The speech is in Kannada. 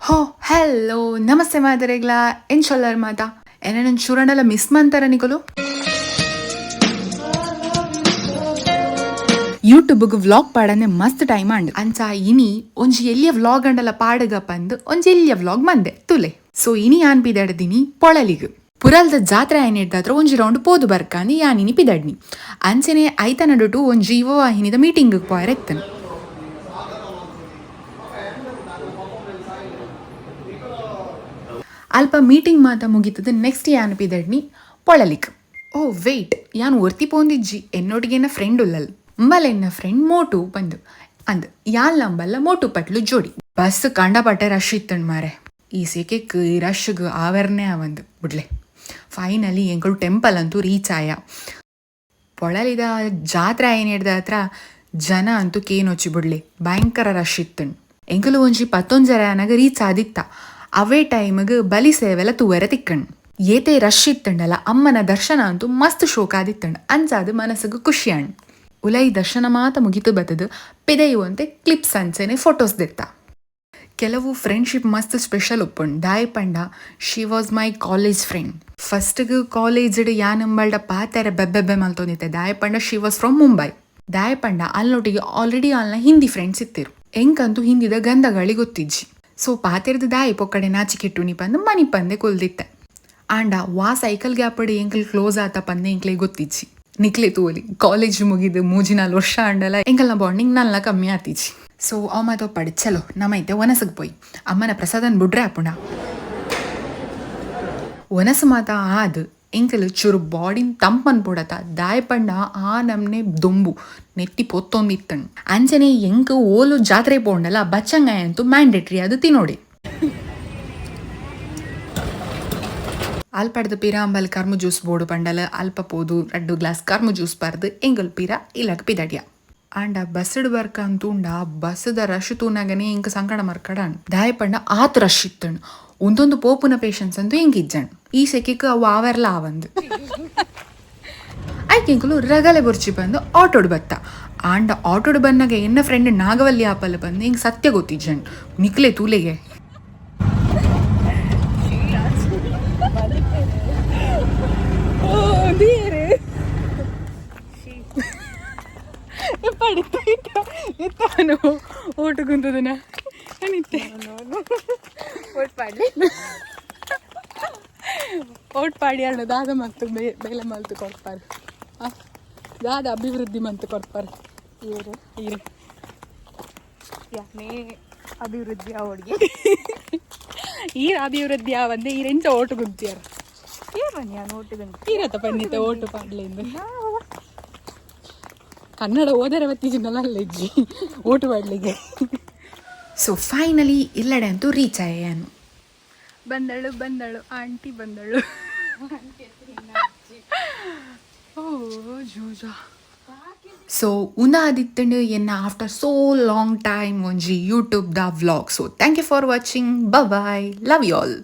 ಹೋ ಹಲೋ ನಮಸ್ತೆ ಮಾದರೆಗ್ಲ ಎಂಚೊಲ್ಲರ್ ಮಾತ ಎನ್ನ ಚೂರಂಡಲ ಮಿಸ್ ಮಂತರ ನಿಕಲು ಯೂಟ್ಯೂಬ್ಗ್ ವ್ಲಾಗ್ ಪಾಡನೆ ಮಸ್ತ್ ಟೈಮ್ ಅಂಡ್ ಅಂಚ ಇನಿ ಒಂಜಿ ಎಲ್ಲಿಯ ವ್ಲಾಗ್ ಅಂಡಲ ಪಾಡಗ ಪಂದ್ ಒಂಜಿ ಎಲ್ಲಿಯ ವ್ಲಾಗ್ ಮಂದೆ ತುಲೆ ಸೊ ಇನಿ ಯಾನ್ ಪಿದಾಡ್ದಿನಿ ಪೊಳಲಿಗ್ ಪುರಲ್ದ ಜಾತ್ರೆ ಆಯ್ನಿಡ್ದಾತ್ರ ಒಂಜಿ ರೌಂಡ್ ಪೋದು ಬರ್ಕಾಂದಿ ಯಾನಿನಿ ಪಿದಾಡ್ನಿ ಅಂಚನೆ ಐತನಡುಟು ಒಂಜಿ ಯುವ ವಾಹಿನಿದ ಮೀಟಿಂಗ್ ಪೋಯರ್ ಎತ್ತನು ಅಲ್ಪ ಮೀಟಿಂಗ್ ಮಾತ ಮುಗಿತದ ನೆಕ್ಸ್ಟ್ ಯಾನ್ ಪಿದಡ್ನಿ ಪೊಳಲಿಕ್ ಓ ವೆಯ್ಟ್ ಯಾನ್ ಒರ್ತಿ ಪೋಂದಿಜ್ಜಿ ಎನ್ನೊಟ್ಟಿಗೆನ ಫ್ರೆಂಡ್ ಉಲ್ಲಲ್ ಅಂಬಲ್ ಎನ್ನ ಫ್ರೆಂಡ್ ಮೋಟು ಬಂದು ಅಂದ್ ಯಾನ್ ಲಂಬಲ್ಲ ಮೋಟು ಪಟ್ಲು ಜೋಡಿ ಬಸ್ ಕಂಡಪಟ್ಟೆ ರಶ್ ಇತ್ತಂಡ್ ಮಾರೆ ಈ ಸೆಕೆಕ್ ಈ ರಶ್ಗ್ ಆವರಣೆ ಅವಂದು ಬಿಡ್ಲೆ ಫೈನಲಿ ಎಂಗಳು ಟೆಂಪಲ್ ಅಂತೂ ರೀಚ್ ಆಯ ಪೊಳಲಿದ ಜಾತ್ರೆ ಏನ್ ಹಿಡ್ದ ಹತ್ರ ಜನ ಅಂತೂ ಕೇನೊಚ್ಚಿ ಬಿಡ್ಲಿ ಭಯಂಕರ ರಶ್ ಇತ್ತಂಡ್ ಎಂಕಲು ಒಂಜಿ 11 ಜನ ರೀಚ್ ಆದಿತ್ತ ಅವೇ ಟೈಮ್ಗೆ ಬಲಿ ಸೇವೆಲ್ಲ ತೂವರೆ ತಿಕ್ಕಣ್ ಏತೆ ರಶ್ ಇತ್ತಂಡಲ್ಲ ಅಮ್ಮನ ದರ್ಶನ ಅಂತೂ ಮಸ್ತ್ ಶೋಕ ಆದಿತ್ತಂಡ್ ಅಂಚಾದ ಮನಸ್ಸಿಗೆ ಖುಷಿ ಅಣ್ಣ ಉಲೈ ದರ್ಶನ ಮಾತ ಮುಗಿತು ಬತ್ತದು ಪಿದೆಯುವಂತೆ ಕ್ಲಿಪ್ಸ್ ಅಂಚೆನೆ ಫೋಟೋಸ್ ದಿತ್ತ ಕೆಲವು ಫ್ರೆಂಡ್ಶಿಪ್ ಮಸ್ತ್ ಸ್ಪೆಷಲ್ ಉಪ್ಪುಂಡು ದಾಯ್ ಪಂಡ she was my college friend ಫಸ್ಟ್ಗೆ ಕಾಲೇಜ್ ಯಾನಂಬಳ್ಡ ಪಾತೆರೆ ಬೆಬ್ಬೆಬ್ಬೆ ಮಲ್ತೊಂದಿತ್ತೆ ದಾಯ್ ಪಂಡ ಶಿ ವಾಸ್ ಫ್ರಮ್ ಮುಂಬೈ ದಾಯ್ ಪಂಡ ಅಲ್ಲೊಟ್ಟಿಗೆ ಆಲ್ರೆಡಿ ಅಲ್ನ ಹಿಂದಿ ಫ್ರೆಂಡ್ಸ್ ಇತ್ತಿರು ಎಂಕಂತೂ ಹಿಂದಿದ ಗಂಧಗಳಿ ಗೊತ್ತಿಜ್ಜಿ ಸೊ ಪಾತೆರ್ದು ದಾಯಿ ಪೊಕ್ಕಡೆ ನಾಚಿಕೆಟ್ಟುನಿ ಪಂದು ಮನಿ ಪಂದೆ ಕೊಲ್ದಿತ್ತೆ ಆಂಡ ವಾ ಸೈಕಲ್ ಗ್ಯಾಪಡಿ ಎಂಕಲ್ ಕ್ಲೋಸ್ ಆತ ಪಂದೆ ಎಂಕ್ಲೆ ಗೊತ್ತಿಜ್ಜಿ ನಿಕ್ಲೆ ತೂಲಿ ಕಾಲೇಜ್ ಮುಗಿದು 3-4 ವರ್ಷ ಅಂಡಲ ಎಂಕಲ್ನ ಬಾಂಡಿಂಗ್ ನಲ್ಲ ಕಮ್ಮಿ ಆತಿಜಿ ಸೊ ಅವ ಮಾತೊಪ್ಪಡಿ ಚಲೋ ನಮೈತೆ ಒನಸಗ್ ಪೋಯ್ ಅಮ್ಮನ ಪ್ರಸಾದನ್ ಬುಡ್ರೆ ಆಪುಂಡ ಒನಸು ಮಾತ ಆದ್ ಎಂಕಲ್ ಚೂರು ಬಾಡಿನ್ ತಂಪನ್ ಪೊಡತ ದಾಯ್ ಪಂಡ ಆ ನಮ್ನೆ ದೊಂಬು ನೆತ್ತಿ ಪೊತ್ತೊಂದಿತ್ತಂಡ್ ಅಂಚನೆ ಎಂಕ್ ಓಲು ಜಾತ್ರೆ ಪೋಂಡಲ ಬಚ್ಚಂಗಾಯ ಅಂತೂ ಮ್ಯಾಂಡೇಟ್ರಿ ಅದು ತಿನ್ನೋಡಿ ಅಲ್ಪಡ್ದು ಪಿರ ಅಂಬಲ್ ಕರ್ಮು ಜ್ಯೂಸ್ ಬೋಡು ಪಂಡಲ ಅಲ್ಪ ಪೋದು 2 ಗ್ಲಾಸ್ ಕರ್ಮು ಜ್ಯೂಸ್ ಪರ್ದು ಎಂಗಲ್ ಪಿರ ಇಲ್ಲಗ್ ಪಿದಡ್ಯ ಆಂಡ ಬಸ್ಡ್ ಬರ್ಕ ಅಂತೂಂಡ ಬಸ್ದ ರಶ್ ತೂನಾಗನೆ ಎಂಕ್ ಸಂಕಟ ಮರ್ಕಡಾಣ್ ದಾಯ್ ಪಂಡ ಆತ್ ರಶ್ ಇತ್ತಂಡ್ ಒಂದೊಂದು ಪೋಪುನ ಪೇಷನ್ಸ್ ಅಂತೂ ಹೆಂಗಿಜ್ಜಣ್ ಈ ಸೆಕೆಕ್ ಅವು ಆವರ್ಲ ಆವಂದು ಐಕೆಂಕಲು ರಗಲೆ ಬುರ್ಚಿ ಬಂದು ಆಟೋಡ್ ಬತ್ತ ಆಂಡ ಆಟೋಡ್ ಬನ್ನಾಗ ಎನ್ನ ಫ್ರೆಂಡ್ ನಾಗವಲ್ಲಿ ಆಪಲ್ ಬಂದು ಹಿಂಗೆ ಸತ್ಯ ಗೊತ್ತಿಜ್ಜಣ್ ನಿಕ್ಲೆ ತೂಲೆಗೆ ಓಟು ಕುಂತದನ ಓಟ್ ಪಾಡಿ ಅಣ್ಣ ದಾದ ಮತ್ತು ಬೇಲೆ ಮಲ್ತು ಕೊಡ್ತಾರೆ ದಾದ ಅಭಿವೃದ್ಧಿ ಮಂತು ಕೊಡ್ತಾರೆ ಇವರು ಯಾನೇ ಅಭಿವೃದ್ಧಿ ಅವಡಿಗೆ ಈ ಅಭಿವೃದ್ಧಿ ಆವಂದೆ ಈ ರೆಂಚ ಓಟು ಕುಂತಿಯಾರ ಬನ್ನಿ ನಾನು ಓಟು ತೀರತ್ತ ಪನ್ನಿತ ಓಟು ಪಾಡ್ಲಿಂದ ಕನ್ನಡ ಓದರ ಬತ್ತಿಜಿನಲ್ಲ ಅಲ್ಲೆಜ್ಜಿ ಓಟು ಪಾಡ್ಲಿಗೆ ಸೊ ಫೈನಲಿ ಇಲ್ಲಡೆ ಅಂತೂ ರೀಚ್ ಆಯ್ಯಾನು ಬಂದಳು ಆಂಟಿ ಬಂದಳು ಓ ಜೂಜಾ ಸೊ ಉನಾದಿತ್ತಂಡು ಎನ್ನ ಆಫ್ಟರ್ ಸೋ ಲಾಂಗ್ ಟೈಮ್ ಒಂಜಿ ಯೂಟ್ಯೂಬ್ ದ vlog so thank you for watching bye love you all